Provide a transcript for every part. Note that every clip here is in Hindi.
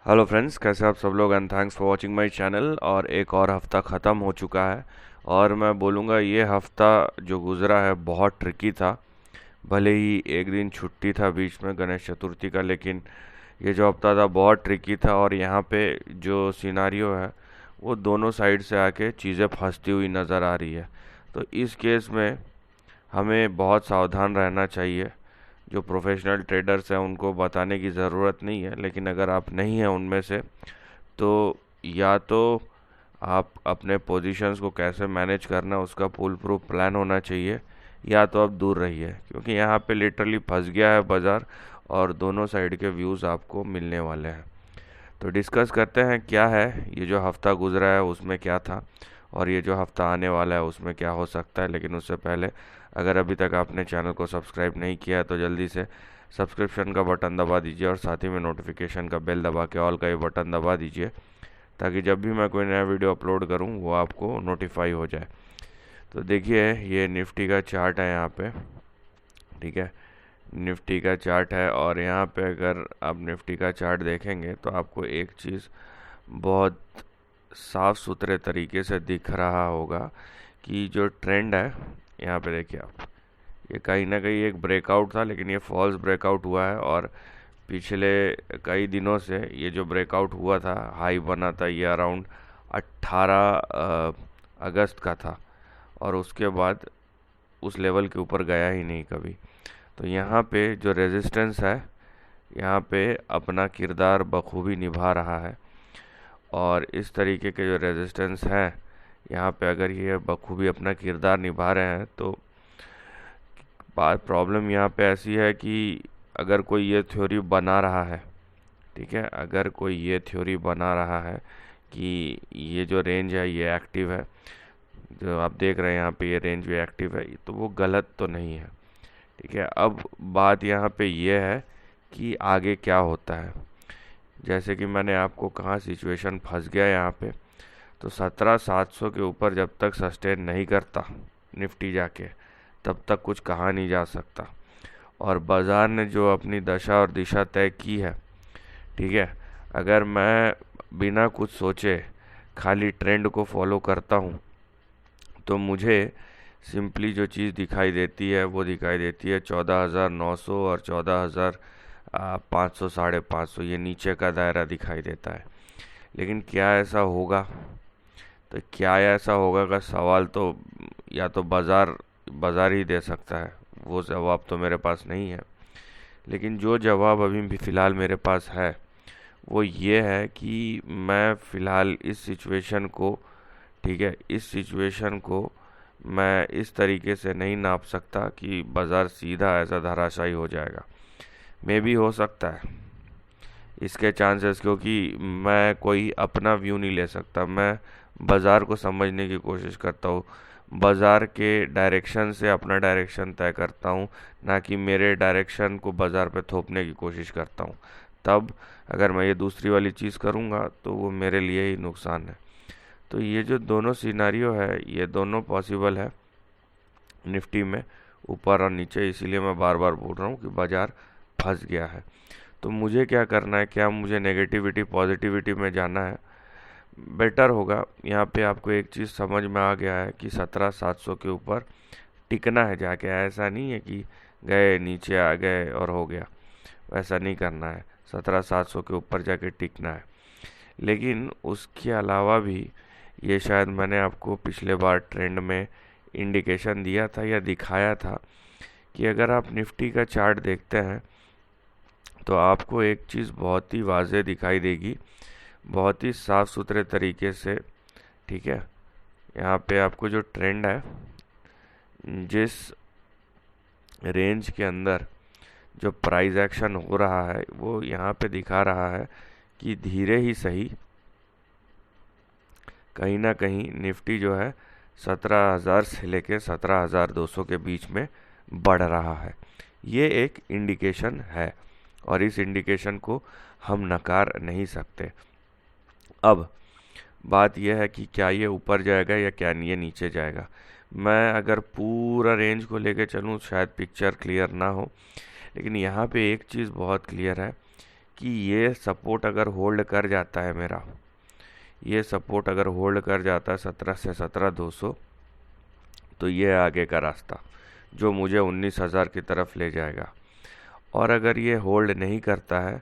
हेलो फ्रेंड्स, कैसे आप सब लोग and thanks for watching my channel. और एक और हफ्ता ख़त्म हो चुका है और मैं बोलूँगा ये हफ्ता जो गुज़रा है बहुत ट्रिकी था। भले ही एक दिन छुट्टी था बीच में गणेश चतुर्थी का, लेकिन ये जो हफ्ता था बहुत ट्रिकी था। और यहाँ पे जो सिनारियो है वो दोनों साइड से आके चीज़ें फंसती हुई नज़र आ रही है। तो इस केस में हमें बहुत सावधान रहना चाहिए। जो प्रोफेशनल ट्रेडर्स हैं उनको बताने की ज़रूरत नहीं है, लेकिन अगर आप नहीं हैं उनमें से तो या तो आप अपने पोजीशंस को कैसे मैनेज करना उसका फुल प्रूफ प्लान होना चाहिए, या तो आप दूर रहिए, क्योंकि यहाँ पे लिटरली फंस गया है बाज़ार और दोनों साइड के व्यूज़ आपको मिलने वाले हैं। तो डिस्कस करते हैं क्या है ये जो हफ़्ता गुजरा है उसमें क्या था, और ये जो हफ़्ता आने वाला है उसमें क्या हो सकता है। लेकिन उससे पहले अगर अभी तक आपने चैनल को सब्सक्राइब नहीं किया है तो जल्दी से सब्सक्रिप्शन का बटन दबा दीजिए और साथ ही में नोटिफिकेशन का बेल दबा के ऑल का ये बटन दबा दीजिए, ताकि जब भी मैं कोई नया वीडियो अपलोड करूं वो आपको नोटिफाई हो जाए। तो देखिए, ये निफ्टी का चार्ट है यहाँ पे, ठीक है। निफ्टी का चार्ट है और यहाँ पे अगर आप निफ्टी का चार्ट देखेंगे तो आपको एक चीज़ बहुत साफ सुथरे तरीके से दिख रहा होगा कि जो ट्रेंड है, यहाँ पे देखिए आप, ये कहीं ना कहीं एक ब्रेकआउट था, लेकिन ये फॉल्स ब्रेकआउट हुआ है। और पिछले कई दिनों से ये जो ब्रेकआउट हुआ था, हाई बना था, ये अराउंड 18 अगस्त का था और उसके बाद उस लेवल के ऊपर गया ही नहीं कभी। तो यहाँ पे जो रेजिस्टेंस है, यहाँ पे अपना किरदार बखूबी निभा रहा है। और इस तरीके के जो रेजिस्टेंस हैं, यहाँ पे अगर ये बखूबी अपना किरदार निभा रहे हैं तो बात प्रॉब्लम यहाँ पे ऐसी है कि अगर कोई ये थ्योरी बना रहा है, ठीक है, अगर कोई ये थ्योरी बना रहा है कि ये जो रेंज है ये एक्टिव है, जो आप देख रहे हैं यहाँ पे ये रेंज भी एक्टिव है, तो वो गलत तो नहीं है, ठीक है। अब बात यहाँ पे ये है कि आगे क्या होता है। जैसे कि मैंने आपको कहा सिचुएशन फंस गया यहाँ पे, तो 17,700 के ऊपर जब तक सस्टेन नहीं करता निफ्टी जाके, तब तक कुछ कहा नहीं जा सकता। और बाज़ार ने जो अपनी दशा और दिशा तय की है, ठीक है, अगर मैं बिना कुछ सोचे खाली ट्रेंड को फॉलो करता हूँ तो मुझे सिंपली जो चीज़ दिखाई देती है वो दिखाई देती है 14,900 और 14,500 550, ये नीचे का दायरा दिखाई देता है। लेकिन क्या ऐसा होगा? तो क्या ऐसा होगा का सवाल तो या तो बाज़ार बाज़ार ही दे सकता है, वो जवाब तो मेरे पास नहीं है। लेकिन जो जवाब अभी भी फ़िलहाल मेरे पास है वो ये है कि मैं फ़िलहाल इस सिचुएशन को, ठीक है, इस सिचुएशन को मैं इस तरीके से नहीं नाप सकता कि बाज़ार सीधा ऐसा धराशायी हो जाएगा। मे भी हो सकता है इसके चांसेस, क्योंकि मैं कोई अपना व्यू नहीं ले सकता, मैं बाज़ार को समझने की कोशिश करता हूँ, बाज़ार के डायरेक्शन से अपना डायरेक्शन तय करता हूँ, ना कि मेरे डायरेक्शन को बाज़ार पे थोपने की कोशिश करता हूँ। तब अगर मैं ये दूसरी वाली चीज़ करूँगा तो वो मेरे लिए ही नुकसान है। तो ये जो दोनों सिनारियो है ये दोनों पॉसिबल है निफ्टी में, ऊपर और नीचे, इसीलिए मैं बार बार बोल रहा हूँ कि बाज़ार फंस गया है। तो मुझे क्या करना है? क्या मुझे नेगेटिविटी पॉजिटिविटी में जाना है? बेटर होगा, यहाँ पे आपको एक चीज़ समझ में आ गया है कि 17,700 के ऊपर टिकना है जाके। ऐसा नहीं है कि गए नीचे आ गए और हो गया, वैसा नहीं करना है। 17,700 के ऊपर जाके टिकना है। लेकिन उसके अलावा भी, ये शायद मैंने आपको पिछले बार ट्रेंड में इंडिकेशन दिया था या दिखाया था कि अगर आप निफ्टी का चार्ट देखते हैं तो आपको एक चीज़ बहुत ही वाज़ेह दिखाई देगी, बहुत ही साफ़ सुथरे तरीके से, ठीक है। यहाँ पे आपको जो ट्रेंड है, जिस रेंज के अंदर जो प्राइस एक्शन हो रहा है वो यहाँ पे दिखा रहा है कि धीरे ही सही कहीं ना कहीं निफ्टी जो है 17,000 से लेके 17,200 के बीच में बढ़ रहा है। ये एक इंडिकेशन है और इस इंडिकेशन को हम नकार नहीं सकते। अब बात यह है कि क्या ये ऊपर जाएगा या क्या ये नीचे जाएगा। मैं अगर पूरा रेंज को लेके चलूँ शायद पिक्चर क्लियर ना हो, लेकिन यहाँ पे एक चीज़ बहुत क्लियर है कि ये सपोर्ट अगर होल्ड कर जाता है मेरा, ये सपोर्ट अगर होल्ड कर जाता है 17 से 17,200, तो ये आगे का रास्ता जो मुझे 19,000 की तरफ ले जाएगा। और अगर ये होल्ड नहीं करता है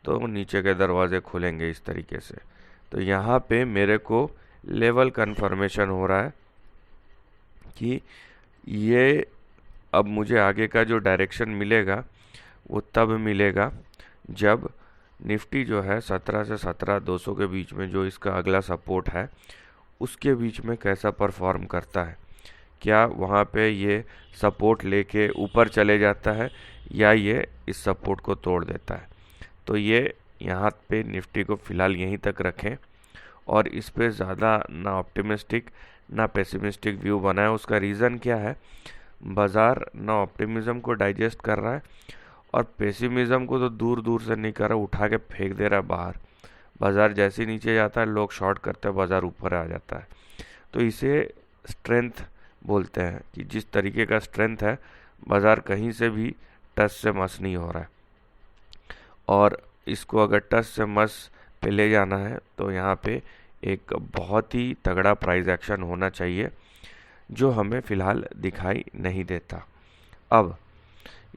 तो नीचे के दरवाजे खुलेंगे इस तरीके से। तो यहाँ पे मेरे को लेवल कन्फर्मेशन हो रहा है कि ये अब मुझे आगे का जो डायरेक्शन मिलेगा वो तब मिलेगा जब निफ्टी जो है 17 से 17,200 के बीच में जो इसका अगला सपोर्ट है उसके बीच में कैसा परफॉर्म करता है। क्या वहाँ पे ये सपोर्ट लेके ऊपर चले जाता है या ये इस सपोर्ट को तोड़ देता है। तो ये यहाँ पे निफ्टी को फ़िलहाल यहीं तक रखें और इस पे ज़्यादा ना ऑप्टिमिस्टिक ना पेसिमिस्टिक व्यू बनाए। उसका रीज़न क्या है, बाज़ार ना ऑप्टिमिज़म को डाइजेस्ट कर रहा है और पेसिमिज़म को तो दूर दूर से नहीं कर रहा, उठा के फेंक दे रहा है बाहर। बाज़ार जैसे नीचे जाता है लोग शॉर्ट करते हैं, बाज़ार ऊपर आ जाता है। तो इसे स्ट्रेंथ बोलते हैं कि जिस तरीके का स्ट्रेंथ है बाज़ार कहीं से भी टच से मस नहीं हो रहा है। और इसको अगर टच से मस पे ले जाना है तो यहाँ पे एक बहुत ही तगड़ा प्राइस एक्शन होना चाहिए जो हमें फ़िलहाल दिखाई नहीं देता। अब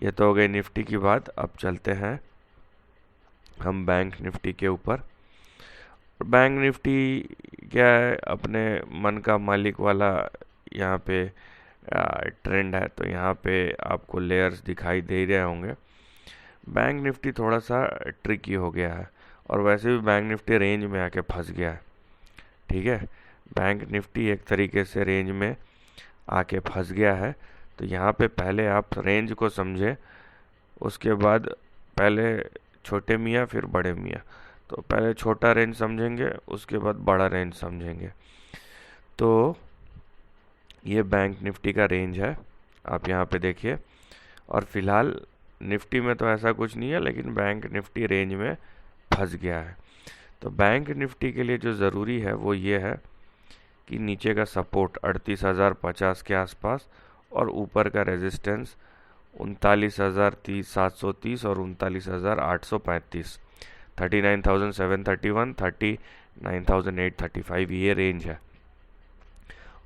ये तो हो गई निफ्टी की बात। अब चलते हैं हम बैंक निफ्टी के ऊपर। बैंक निफ्टी क्या है, अपने मन का मालिक वाला यहाँ पे ट्रेंड है। तो यहाँ पे आपको लेयर्स दिखाई दे रहे होंगे। बैंक निफ्टी थोड़ा सा ट्रिकी हो गया है और वैसे भी बैंक निफ्टी रेंज में आके फंस गया है। ठीक है, बैंक निफ्टी एक तरीके से रेंज में आके फंस गया है। तो यहाँ पे पहले आप रेंज को समझे, उसके बाद पहले छोटे मियाँ फिर बड़े मियाँ। तो पहले छोटा रेंज समझेंगे, उसके बाद बड़ा रेंज समझेंगे। तो ये बैंक निफ्टी का रेंज है, आप यहाँ पे देखिए। और फिलहाल निफ्टी में तो ऐसा कुछ नहीं है, लेकिन बैंक निफ्टी रेंज में फंस गया है। तो बैंक निफ्टी के लिए जो ज़रूरी है वो ये है कि नीचे का सपोर्ट 38,050 के आसपास और ऊपर का रेजिस्टेंस 39,730 और 39,835, 39,731, 39,835 ये रेंज है।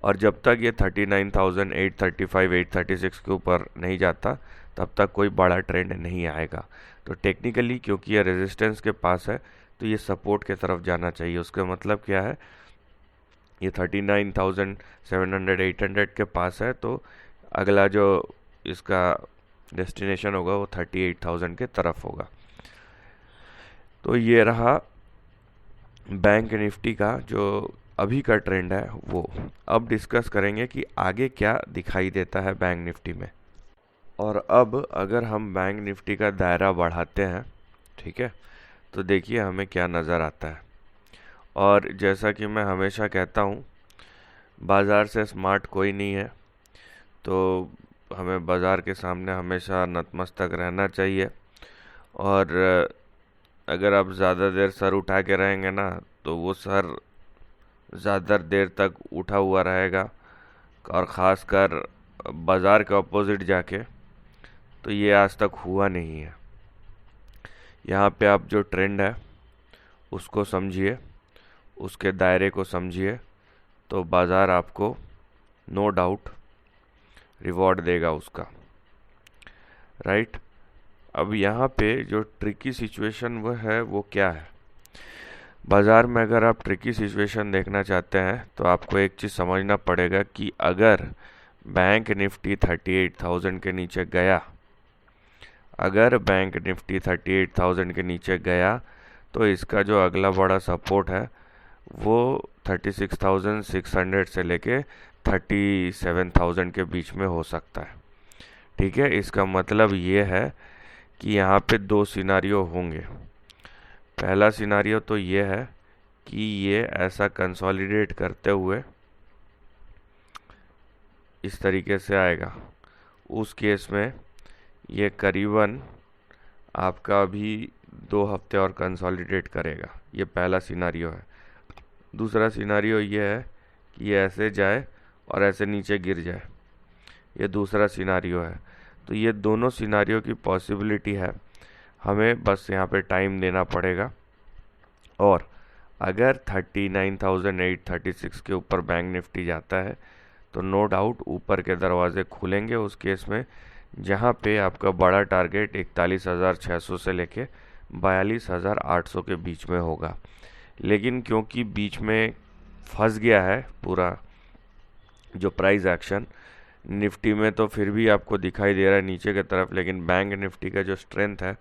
और जब तक ये 39,835, 836 के ऊपर नहीं जाता तब तक कोई बड़ा ट्रेंड नहीं आएगा। तो टेक्निकली क्योंकि ये रेजिस्टेंस के पास है तो ये सपोर्ट के तरफ जाना चाहिए। उसका मतलब क्या है, ये 39,700, 800 के पास है तो अगला जो इसका डेस्टिनेशन होगा वो 38,000 के तरफ होगा। तो ये रहा बैंक निफ्टी का जो अभी का ट्रेंड है वो। अब डिस्कस करेंगे कि आगे क्या दिखाई देता है बैंक निफ्टी में। और अब अगर हम बैंक निफ्टी का दायरा बढ़ाते हैं, ठीक है, तो देखिए हमें क्या नज़र आता है। और जैसा कि मैं हमेशा कहता हूँ, बाज़ार से स्मार्ट कोई नहीं है, तो हमें बाज़ार के सामने हमेशा नतमस्तक रहना चाहिए। और अगर आप ज़्यादा देर सर उठा के रहेंगे ना तो वो सर ज़्यादा देर तक उठा हुआ रहेगा, और ख़ासकर बाज़ार के अपोजिट जाके। तो ये आज तक हुआ नहीं है। यहाँ पे आप जो ट्रेंड है उसको समझिए, उसके दायरे को समझिए, तो बाज़ार आपको नो डाउट रिवॉर्ड देगा उसका, राइट। अब यहाँ पे जो ट्रिकी सिचुएशन वो है वो क्या है, बाज़ार में अगर आप ट्रिकी सिचुएशन देखना चाहते हैं तो आपको एक चीज़ समझना पड़ेगा कि अगर बैंक निफ्टी 38,000 के नीचे गया, अगर बैंक निफ्टी 38,000 के नीचे गया तो इसका जो अगला बड़ा सपोर्ट है वो 36,600 से लेके 37,000 के बीच में हो सकता है। ठीक है, इसका मतलब ये है कि यहाँ पे दो सिनारियो होंगे। पहला सिनारियो तो ये है कि ये ऐसा कंसोलिडेट करते हुए इस तरीके से आएगा, उस केस में ये करीबन आपका भी 2 हफ्ते और कंसोलिडेट करेगा। ये पहला सिनारियो है। दूसरा सिनारियो ये है कि ये ऐसे जाए और ऐसे नीचे गिर जाए, ये दूसरा सिनारियो है। तो ये दोनों सिनारियो की पॉसिबिलिटी है। हमें बस यहाँ पे टाइम देना पड़ेगा। और अगर 39,836 के ऊपर बैंक निफ्टी जाता है तो नो डाउट ऊपर के दरवाजे खुलेंगे उस केस में, जहाँ पे आपका बड़ा टारगेट 41,600 से लेके 42,800 के बीच में होगा। लेकिन क्योंकि बीच में फंस गया है पूरा जो प्राइस एक्शन निफ्टी में, तो फिर भी आपको दिखाई दे रहा है नीचे की तरफ, लेकिन बैंक निफ्टी का जो स्ट्रेंथ है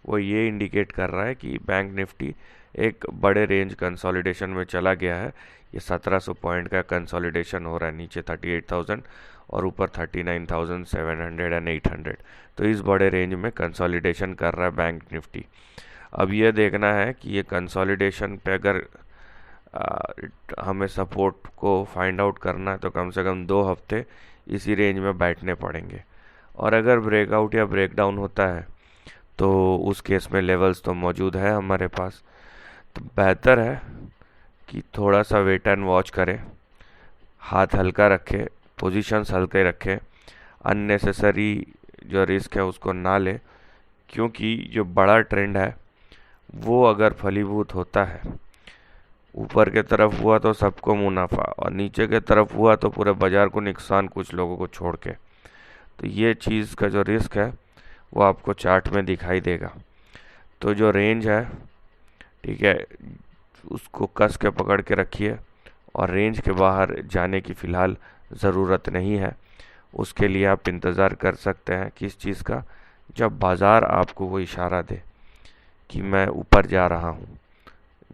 वो ये इंडिकेट कर रहा है कि बैंक निफ्टी एक बड़े रेंज कंसोलिडेशन में चला गया है। ये 1700 पॉइंट का कंसोलिडेशन हो रहा है, नीचे 38,000 और ऊपर 39,700 एंड 800, तो इस बड़े रेंज में कंसोलिडेशन कर रहा है बैंक निफ्टी। अब ये देखना है कि ये कंसोलिडेशन पे अगर हमें सपोर्ट को फाइंड आउट करना है तो कम से कम 2 हफ्ते इसी रेंज में बैठने पड़ेंगे। और अगर ब्रेकआउट या ब्रेकडाउन होता है तो उस केस में लेवल्स तो मौजूद है हमारे पास, तो बेहतर है कि थोड़ा सा वेट एंड वॉच करें, हाथ हल्का रखें, पोजीशंस हल्के रखें, अननेसेसरी जो रिस्क है उसको ना ले, क्योंकि जो बड़ा ट्रेंड है वो अगर फलीभूत होता है, ऊपर के तरफ हुआ तो सबको मुनाफा और नीचे के तरफ हुआ तो पूरे बाजार को नुकसान कुछ लोगों को छोड़ के, तो ये चीज़ का जो रिस्क है वो आपको चार्ट में दिखाई देगा। तो जो रेंज है, ठीक है, उसको कस के पकड़ के रखिए और रेंज के बाहर जाने की फ़िलहाल ज़रूरत नहीं है। उसके लिए आप इंतज़ार कर सकते हैं किस चीज़ का, जब बाज़ार आपको वो इशारा दे कि मैं ऊपर जा रहा हूँ।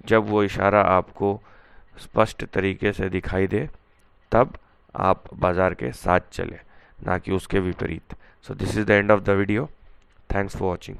जब वो इशारा आपको स्पष्ट तरीके से दिखाई दे तब आप बाज़ार के साथ चले, ना कि उसके विपरीत। So this is the end of the video. Thanks for watching.